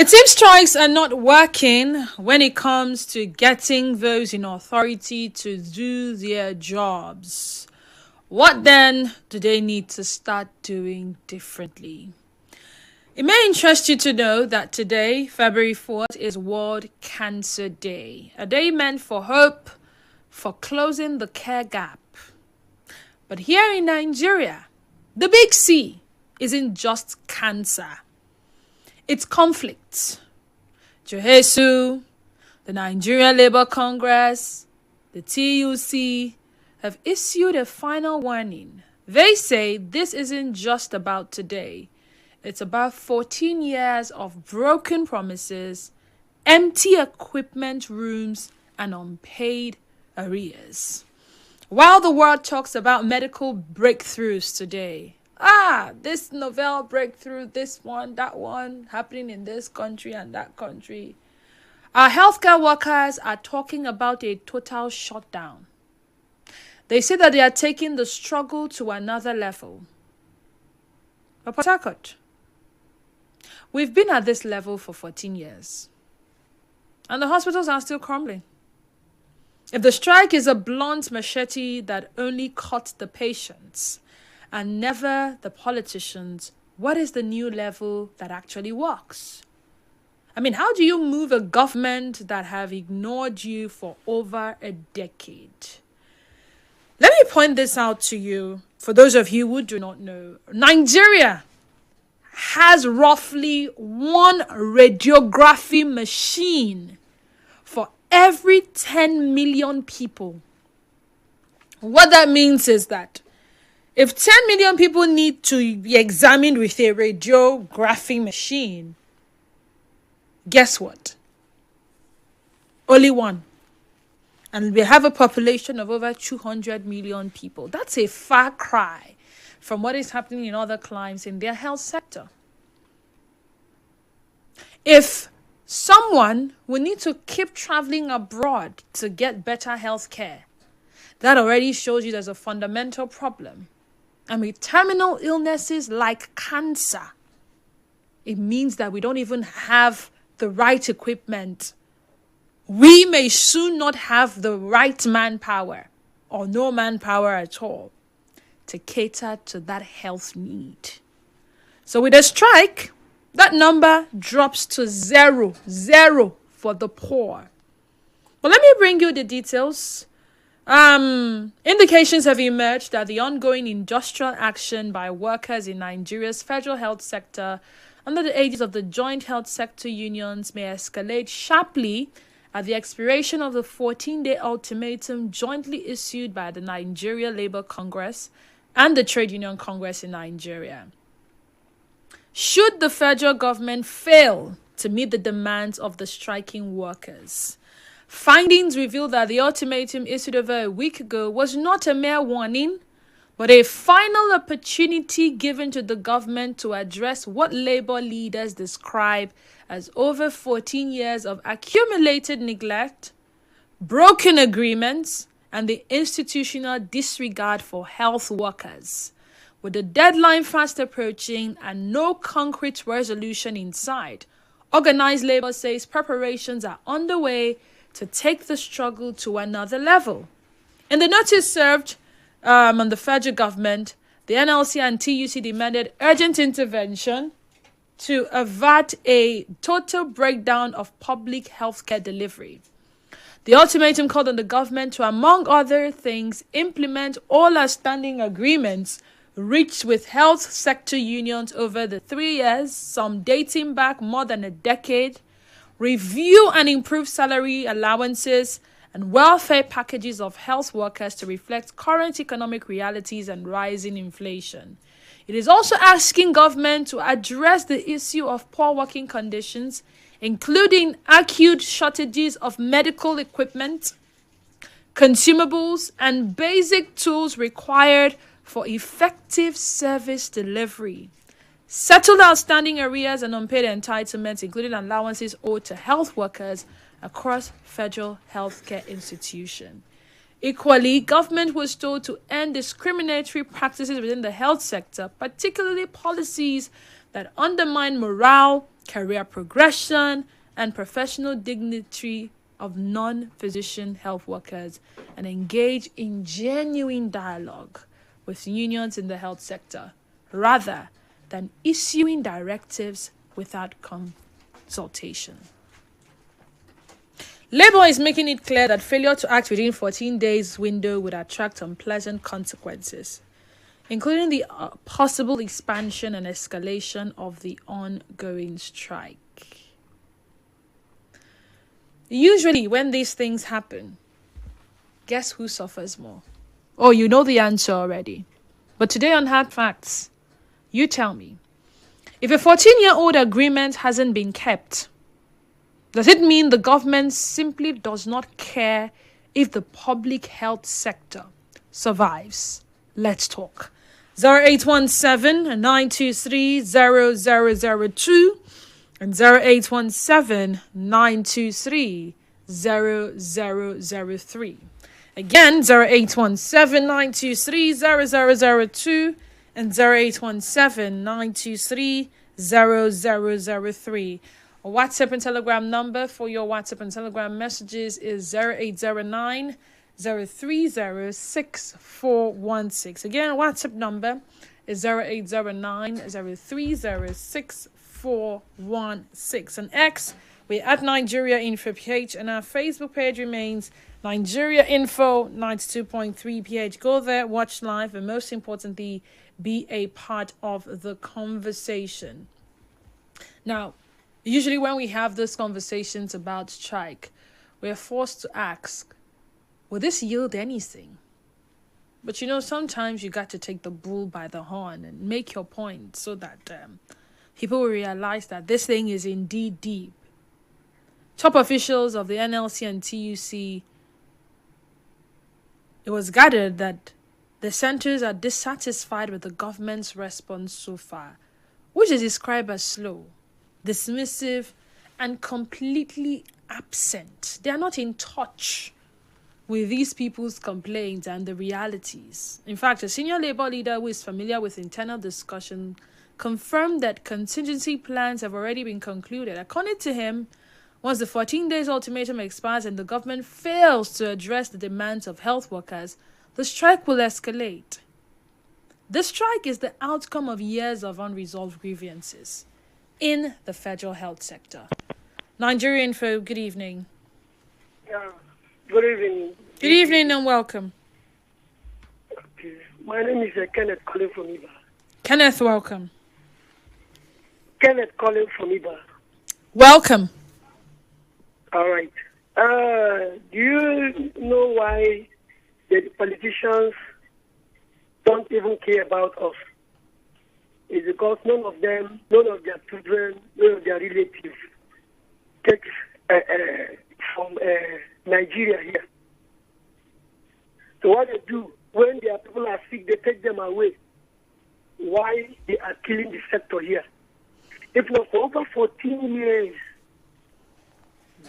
It seems strikes are not working when it comes to getting those in authority to do their jobs. What then do they need to start doing differently? It may interest you to know that today, February 4th, is World Cancer Day, a day meant for hope, for closing the care gap. But here in Nigeria, the big C isn't just cancer. It's conflict. Johesu, the Nigerian Labour Congress, the TUC have issued a final warning. They say this isn't just about today. It's about 14 years of broken promises, empty equipment rooms, and unpaid arrears. While the world talks about medical breakthroughs today, this novel breakthrough, this one, that one, happening in this country and that country. Our healthcare workers are talking about a total shutdown. They say that they are taking the struggle to another level. But Port Harcourt, we've been at this level for 14 years. And the hospitals are still crumbling. If the strike is a blunt machete that only cuts the patients and never the politicians, what is the new level that actually works? I mean, how do you move a government that have ignored you for over a decade? Let me point this out to you, for those of you who do not know. Nigeria has roughly one radiography machine for every 10 million people. What that means is that if 10 million people need to be examined with a radiography machine, guess what? Only one. And we have a population of over 200 million people. That's a far cry from what is happening in other climes in their health sector. If someone will need to keep traveling abroad to get better health care, that already shows you there's a fundamental problem. And with terminal illnesses like cancer, it means that we don't even have the right equipment. We may soon not have the right manpower or no manpower at all to cater to that health need. So with a strike, that number drops to zero for the poor. But let me bring you the details. Indications have emerged that the ongoing industrial action by workers in Nigeria's federal health sector under the aegis of the joint health sector unions may escalate sharply at the expiration of the 14-day ultimatum jointly issued by the Nigeria Labour Congress and the Trade Union Congress in Nigeria. Should the federal government fail to meet the demands of the striking workers, findings reveal that the ultimatum issued over a week ago was not a mere warning, but a final opportunity given to the government to address what labor leaders describe as over 14 years of accumulated neglect, broken agreements, and the institutional disregard for health workers. With the deadline fast approaching and no concrete resolution in sight, organized labor says preparations are underway to take the struggle to another level. In the notice served on the federal government, the NLC and TUC demanded urgent intervention to avert a total breakdown of public healthcare delivery. The ultimatum called on the government to, among other things, implement all outstanding agreements reached with health sector unions over the 3 years, some dating back more than a decade, review and improve salary allowances and welfare packages of health workers to reflect current economic realities and rising inflation. It is also asking government to address the issue of poor working conditions, including acute shortages of medical equipment, consumables, and basic tools required for effective service delivery. Settled outstanding arrears and unpaid entitlements, including allowances owed to health workers across federal healthcare institutions. Equally, government was told to end discriminatory practices within the health sector, particularly policies that undermine morale career progression, and professional dignity of non-physician health workers, and engage in genuine dialogue with unions in the health sector, rather than issuing directives without consultation. Labour is making it clear that failure to act within 14 days window would attract unpleasant consequences, including the possible expansion and escalation of the ongoing strike. Usually, when these things happen, guess who suffers more? Oh, you know the answer already. But today on Hard Facts, you tell me, if a 14-year-old agreement hasn't been kept, does it mean the government simply does not care if the public health sector survives? Let's talk. 0817-923-0002 and 0817-923-0003. Again, 0817-923-0002 and 0817-923-0003. A WhatsApp and Telegram number for your WhatsApp and Telegram messages is 0809 0306416. Again, WhatsApp number is 0809 0306416. And X, we're at Nigeria Info PH, and our Facebook page remains Nigeria Info 92.3 PH. Go there, watch live, and most importantly, be a part of the conversation. Now, usually when we have these conversations about strike, we're forced to ask, will this yield anything? But sometimes you got to take the bull by the horn and make your point so that people will realize that this thing is indeed deep. Top officials of the NLC and TUC, it was gathered that the centers are dissatisfied with the government's response so far, which is described as slow, dismissive, and completely absent. They are not in touch with these people's complaints and the realities. In fact, a senior labor leader who is familiar with internal discussion confirmed that contingency plans have already been concluded. According to him, once the 14 days ultimatum expires and the government fails to address the demands of health workers, the strike will escalate. The strike is the outcome of years of unresolved grievances in the federal health sector. Nigeria Info, good evening. Yeah, good evening. Good evening and welcome. Okay. My name is Kenneth calling from Iba. Kenneth, welcome. Kenneth calling from Iba. Welcome. All right. Do you know why the politicians don't even care about us? It's because none of their children, none of their relatives takes from Nigeria here. So what they do, when their people are sick, they take them away. Why they are killing the sector here? If not for over 14 years,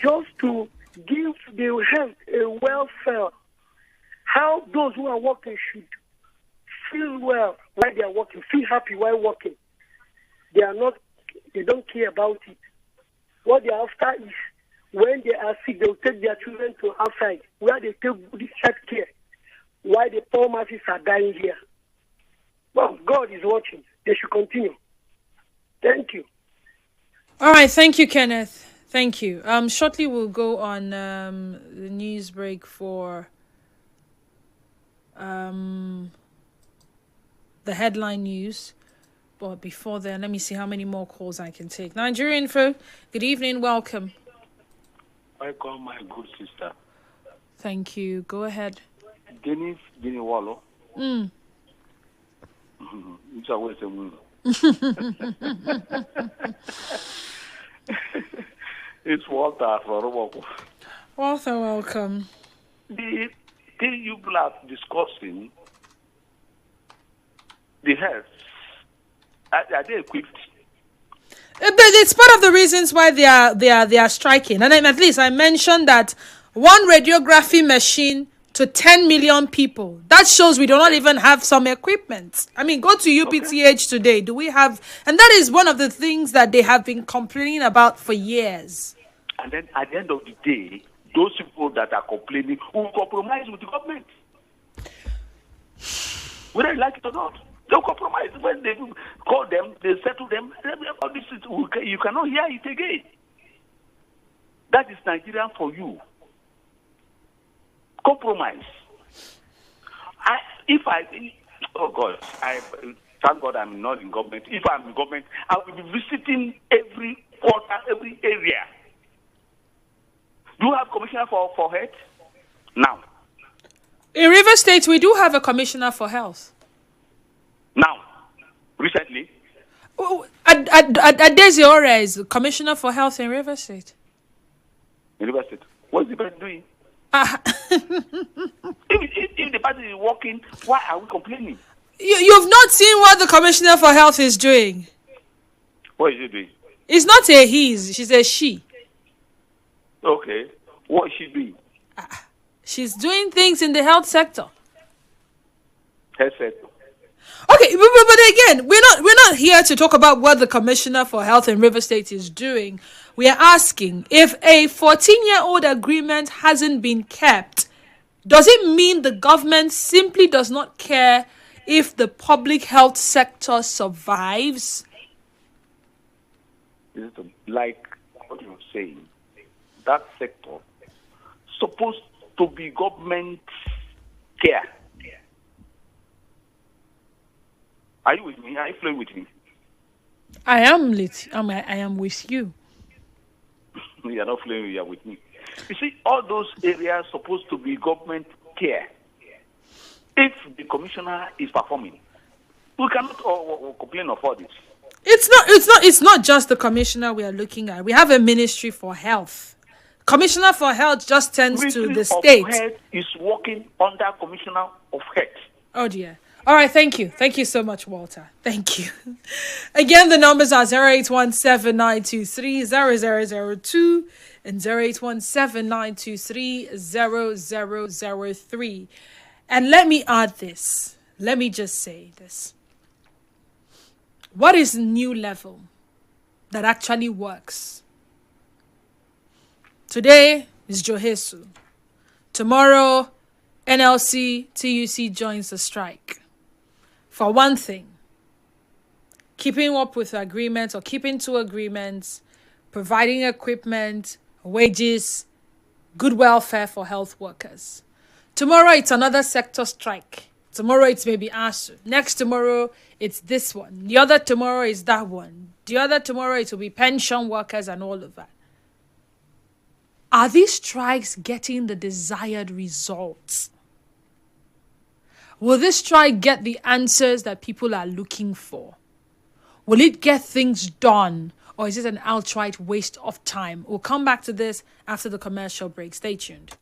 just to give the health a welfare, how those who are working should feel well while they are working, feel happy while working. They don't care about it. What they are after is when they are sick, they will take their children to outside where they take good health care. Why the poor masses are dying here? Well, God is watching. They should continue. Thank you. All right, thank you, Kenneth. Thank you. Shortly we'll go on the news break for the headline news. But before then, let me see how many more calls I can take. Nigeria Info, good evening, welcome. Welcome, my good sister. Thank you. Go ahead. Denise Dennis Worlu. It's Walter from Robo. Walter, welcome. The thing you are discussing, the health, are they equipped? But it's part of the reasons why they are striking. And then at least I mentioned that one radiography machine to 10 million people. That shows we do not even have some equipment. I mean, go to UPTH today. Do we have? And that is one of the things that they have been complaining about for years. And then at the end of the day, those people that are complaining will compromise with the government. Whether you like it or not, they'll compromise. When they call them, they settle them. All this you cannot hear it again. That is Nigerian for you. Compromise. Oh God, thank God I'm not in government. If I'm in government, I will be visiting every quarter, every area. Do you have commissioner for health? Now. In River State, we do have a commissioner for health. Now. Recently. Adesi Ora is commissioner for health in River State. In River State. What's the person doing? If the party is working, why are we complaining? You've not seen what the commissioner for health is doing. What is he doing? It's not a he's, she's a she. Okay. What is she doing? She's doing things in the health sector. Health sector. Okay, but again, we're not here to talk about what the commissioner for health in River State is doing. We are asking, if a 14-year-old agreement hasn't been kept, does it mean the government simply does not care if the public health sector survives? Is it like what you're saying? That sector supposed to be government care. Are you with me? Are you flowing with me? I am I am with you. You are not flowing. You are with me. You see, all those areas supposed to be government care. If the commissioner is performing, we cannot complain of all this. It's not just the commissioner we are looking at. We have a ministry for health. Commissioner for health just tends to the state. Ministry of Health is working under Commissioner of Health. Oh dear. All right, thank you. Thank you so much, Walter. Thank you. Again, the numbers are 0817-923-0002 and 0817-923-0003. And let me add this. Let me just say this. What is new level that actually works? Today is Johesu. Tomorrow, NLC, TUC joins the strike. For one thing, keeping up with agreements or keeping to agreements, providing equipment, wages, good welfare for health workers. Tomorrow, it's another sector strike. Tomorrow, it's maybe ASU. Next tomorrow, it's this one. The other tomorrow is that one. The other tomorrow, it will be pension workers and all of that. Are these strikes getting the desired results? Will this strike get the answers that people are looking for? Will it get things done? Or is it an outright waste of time? We'll come back to this after the commercial break. Stay tuned.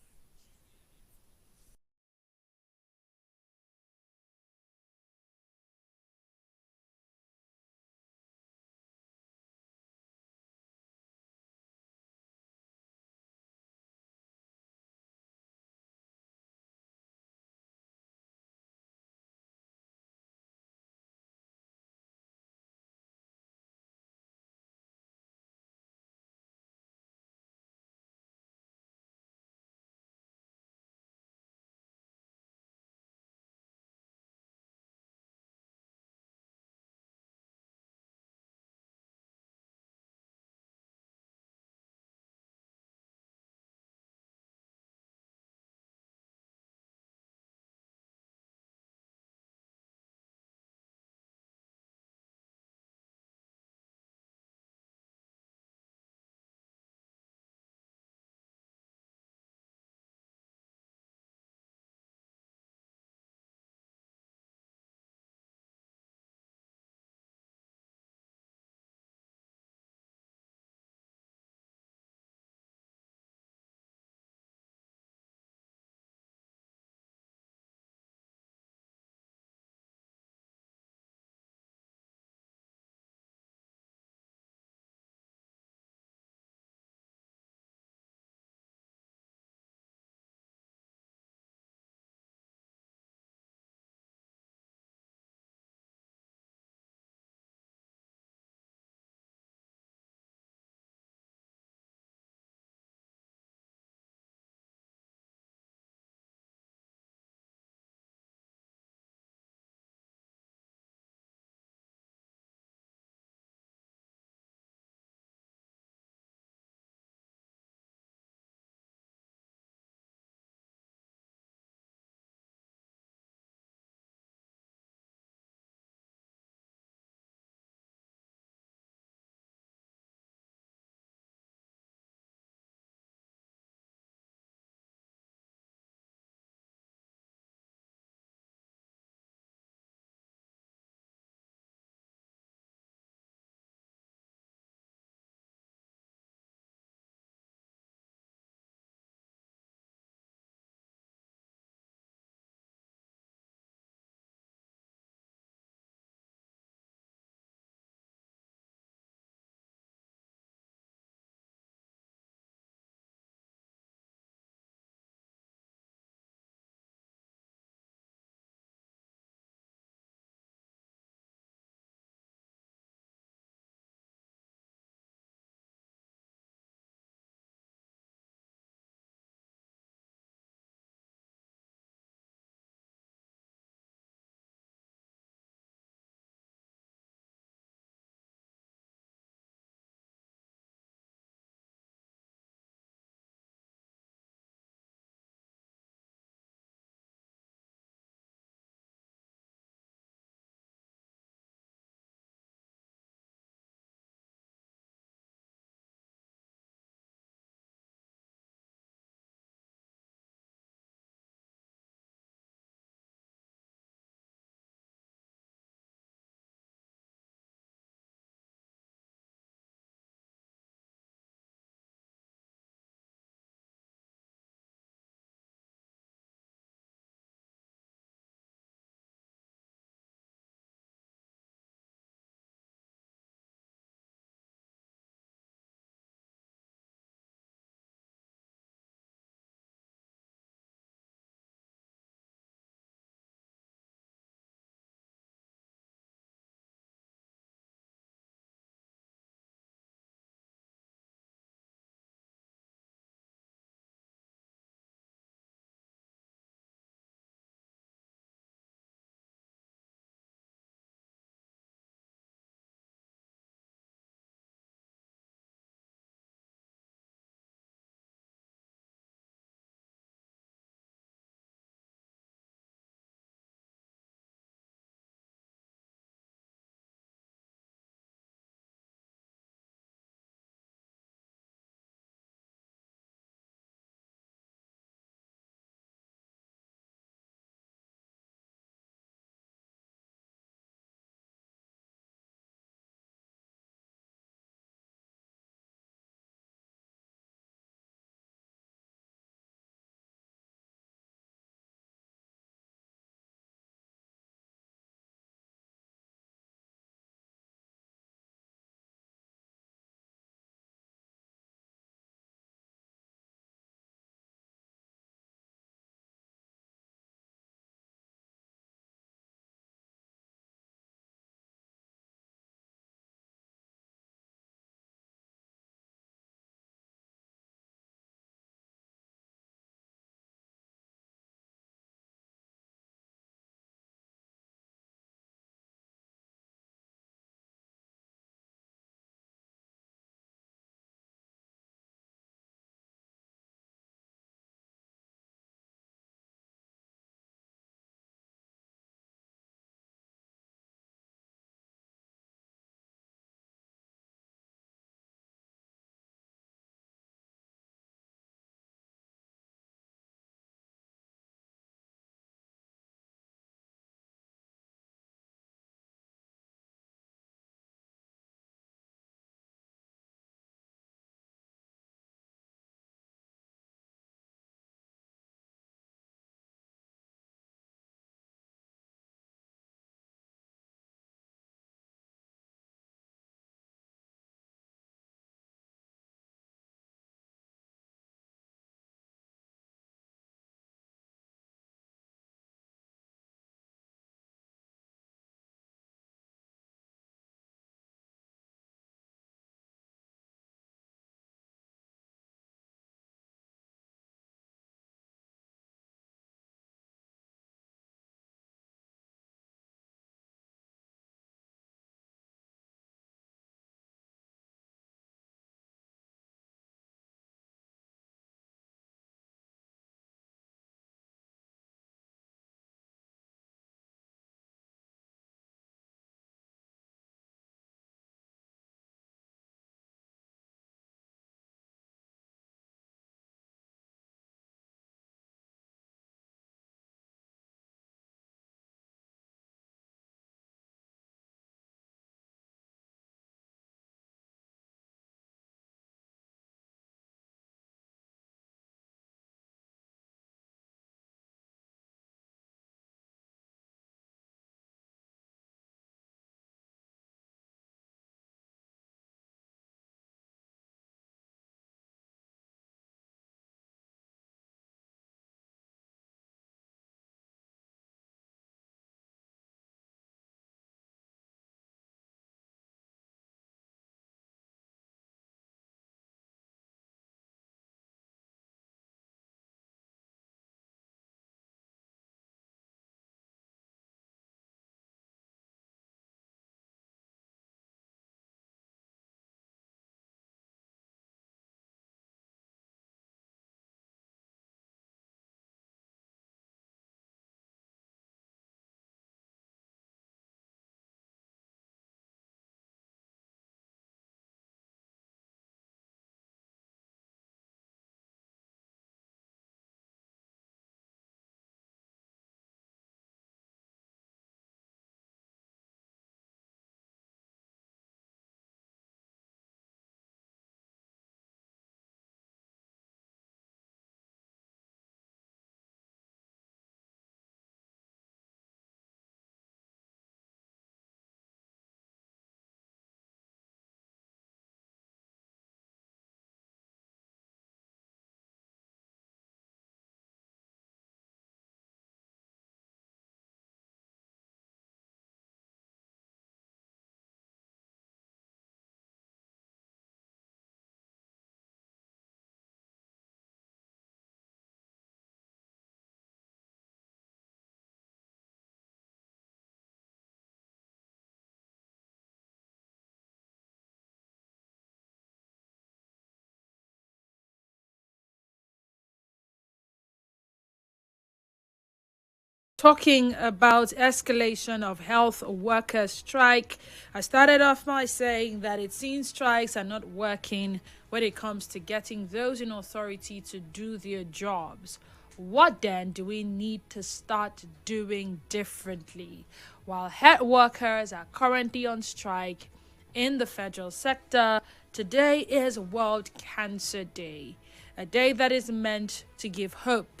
talking about escalation of health workers strike. I started off by saying that it seems strikes are not working when it comes to getting those in authority to do their jobs. What then do we need to start doing differently? While health workers are currently on strike in the federal sector, today is World Cancer Day, a day that is meant to give hope,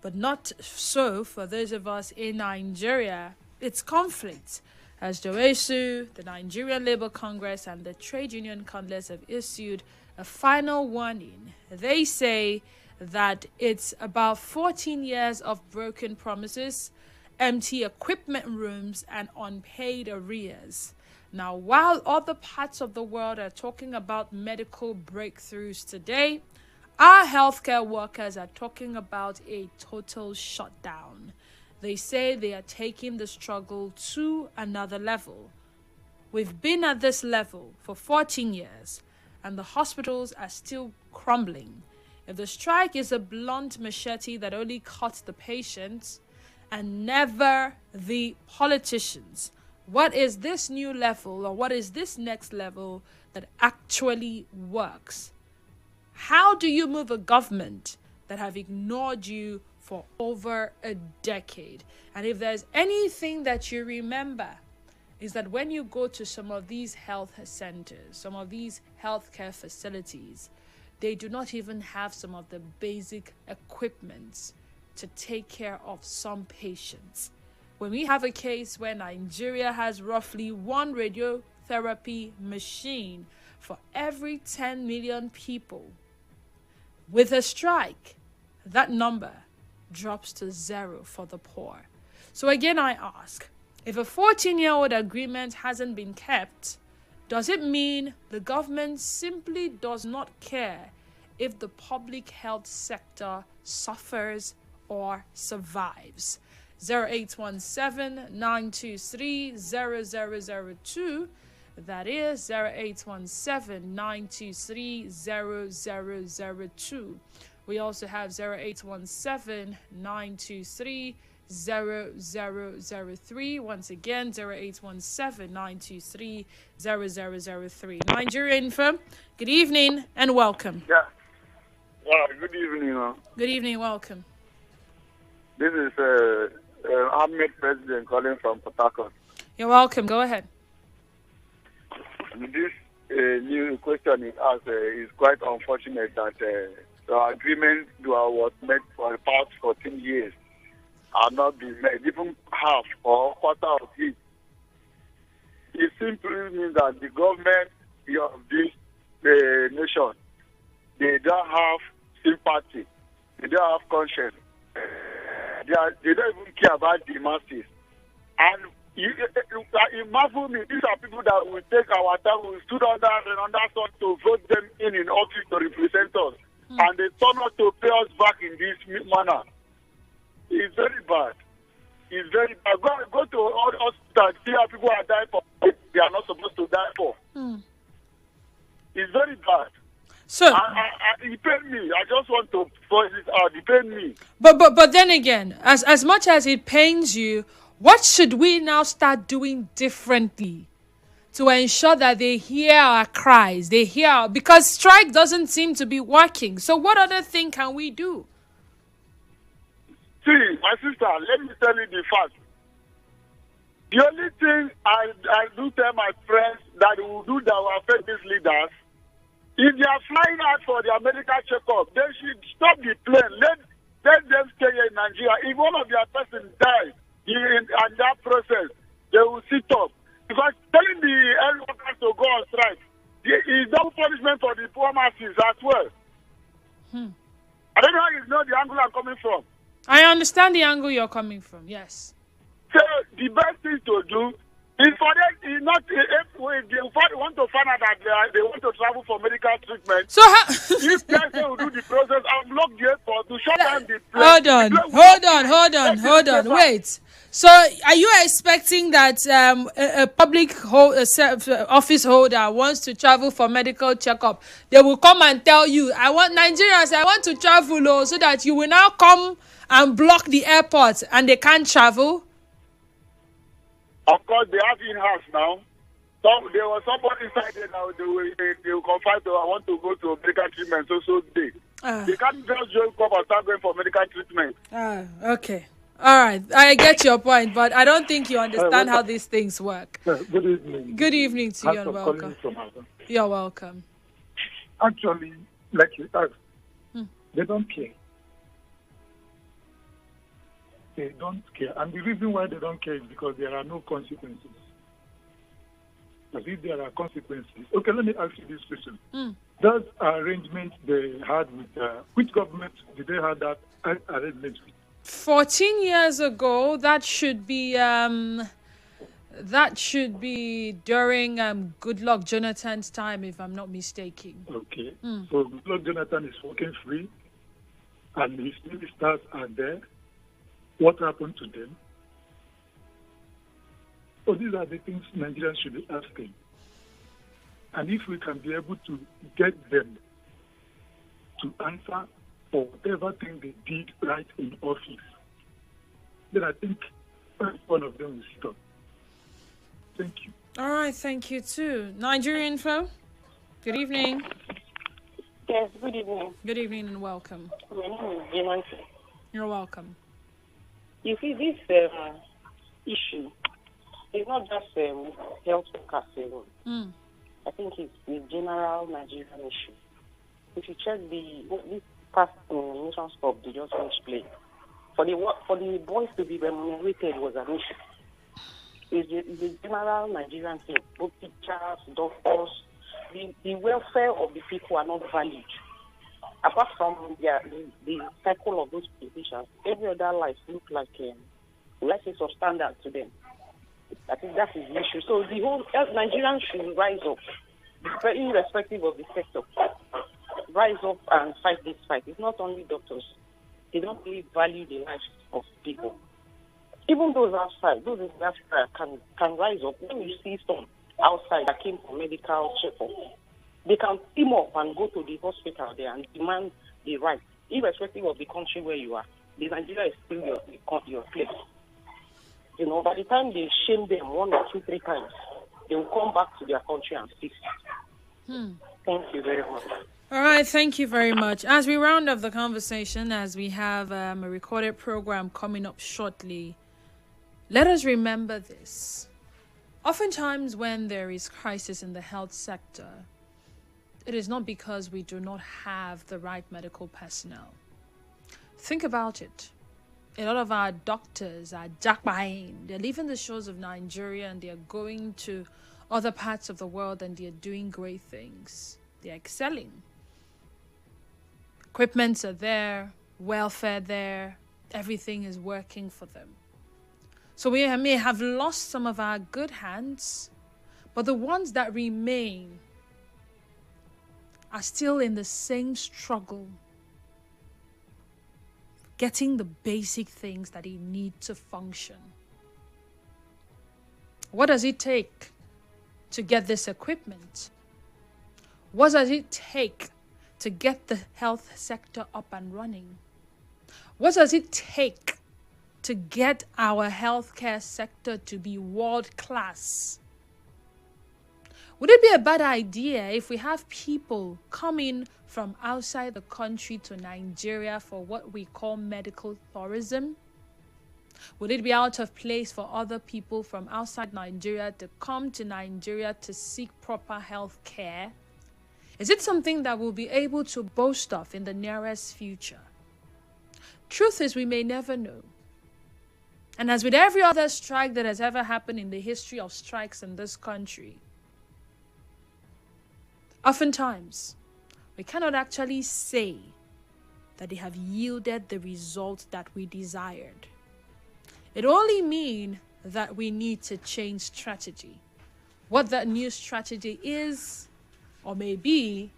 but not so for those of us in Nigeria. It's conflict, as Joesu, the Nigerian Labour Congress, and the Trade Union Congress have issued a final warning. They say that it's about 14 years of broken promises, empty equipment rooms, and unpaid arrears. Now, while other parts of the world are talking about medical breakthroughs today, our healthcare workers are talking about a total shutdown. They say they are taking the struggle to another level. We've been at this level for 14 years, and the hospitals are still crumbling. If the strike is a blunt machete that only cuts the patients and never the politicians, what is this new level, or what is this next level that actually works? How do you move a government that have ignored you for over a decade? And if there's anything that you remember, is that when you go to some of these health centers, some of these healthcare facilities, they do not even have some of the basic equipment to take care of some patients. When we have a case where Nigeria has roughly one radiotherapy machine for every 10 million people, with a strike, that number drops to 0 for the poor. So again, I ask, if a 14-year-old agreement hasn't been kept, does it mean the government simply does not care if the public health sector suffers or survives? 0817-923-0002. That is 0817-923-0002. We also have 0817-923-0003. Once again, 0817-923-0003. Nigeria Info, good evening and welcome. Yeah. Good evening. Good evening, welcome. This is Ahmed President calling from Port Harcourt. You're welcome. Go ahead. This new question is asked is quite unfortunate that the agreement was made for the past 14 years are not being made, even half or quarter of it. It simply means that the government of this nation, they don't have sympathy, they don't have conscience, they don't even care about the masses. And it marvels me, these are people that will take our time, we stood under sun to vote them in office to represent us. And they turn out to pay us back in this manner. It's very bad. It's very bad. Go to all hospitals, see how people are dying for they are not supposed to die for. It's very bad. So it pains me. I just want to voice it out. It pains me. But then again, as much as it pains you, what should we now start doing differently to ensure that they hear our cries? They hear, because strike doesn't seem to be working. So what other thing can we do? See, my sister, let me tell you the fact. The only thing I do tell my friends that will do that will affect these leaders, if they are flying out for their medical checkup, they should stop the plane. Let them stay here in Nigeria. If one of their person dies in that process, they will sit up. Because telling the health workers to go on strike is double punishment for the poor masses as well. I don't know how you know the angle I'm coming from. I understand the angle you're coming from, yes. So the best thing to do is for them, if they want to find out that they want to travel for medical treatment, so if they will do the process and block the airport to shut down the plane. Hold on, wait. So are you expecting that a public office holder wants to travel for medical checkup? They will come and tell you, I want to travel so that you will now come and block the airport and they can't travel? Of course, they have in-house now. There was somebody inside there now. They will confide to, I want to go to medical treatment so day. They can't just join up and start going for medical treatment. Okay. All right. I get your point, but I don't think you understand how these things work. Good evening. Good evening to you and welcome. You're welcome. Actually, like you asked, they don't care. They don't care. And the reason why they don't care is because there are no consequences. As if there are consequences. Okay, let me ask you this question. That arrangement they had with, which government did they have that arrangement with? 14 years ago, that should be during Goodluck Jonathan's time, if I'm not mistaken. Okay. So Goodluck Jonathan is working free and his ministers are there. What happened to them? So these are the things Nigerians should be asking. And if we can be able to get them to answer for whatever thing they did right in office, then I think one of them will stop. Thank you. All right, thank you too. Nigeria Info, good evening. Yes, good evening. Good evening and welcome. My name is Denise. You're welcome. You see, this issue is not just health workers. I think it's the general Nigerian issue. If you check this past Nations Cup, they just finished playing. For the boys to be remunerated was an issue. It's the general Nigerian thing. Both teachers, doctors, the welfare of the people are not valued. Apart from the cycle of those politicians, every other life looks like, let's say, substandard to them. I think that is the issue. So the whole Nigerians should rise up, irrespective of the sector. Rise up and fight this fight. It's not only doctors. They don't really value the lives of people. Even those outside, those in that can rise up. When you see some outside that came for medical checkup, they can team up and go to the hospital there and demand the right, irrespective of the country where you are. The Nigeria is still your place. By the time they shame them 1 or 2, 3 times, they will come back to their country and fix it. Thank you very much. All right, thank you very much. As we round up the conversation, as we have a recorded program coming up shortly, let us remember this. Oftentimes when there is crisis in the health sector, it is not because we do not have the right medical personnel. Think about it. A lot of our doctors are jackbuying. They're leaving the shores of Nigeria and they're going to other parts of the world and they're doing great things. They're excelling. Equipments are there, welfare there, everything is working for them. So we may have lost some of our good hands, but the ones that remain are still in the same struggle, getting the basic things that they need to function. What does it take to get this equipment? What does it take to get the health sector up and running? What does it take to get our healthcare sector to be world class? Would it be a bad idea if we have people coming from outside the country to Nigeria for what we call medical tourism? Would it be out of place for other people from outside Nigeria to come to Nigeria to seek proper health care? Is it something that we'll be able to boast of in the nearest future? Truth is, we may never know. And as with every other strike that has ever happened in the history of strikes in this country, oftentimes, we cannot actually say that they have yielded the result that we desired. It only means that we need to change strategy. What that new strategy is, or may be,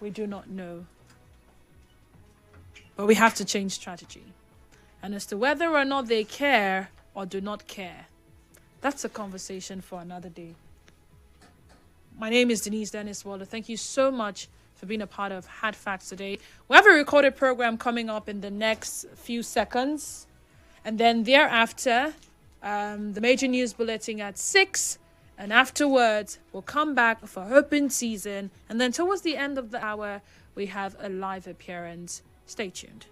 we do not know. But we have to change strategy. And as to whether or not they care or do not care, that's a conversation for another day. My name is Denise Dennis Worlu. Thank you so much for being a part of Hard Facts today. We have a recorded program coming up in the next few seconds. And then thereafter, the major news bulletin at 6. And afterwards, we'll come back for open season. And then towards the end of the hour, we have a live appearance. Stay tuned.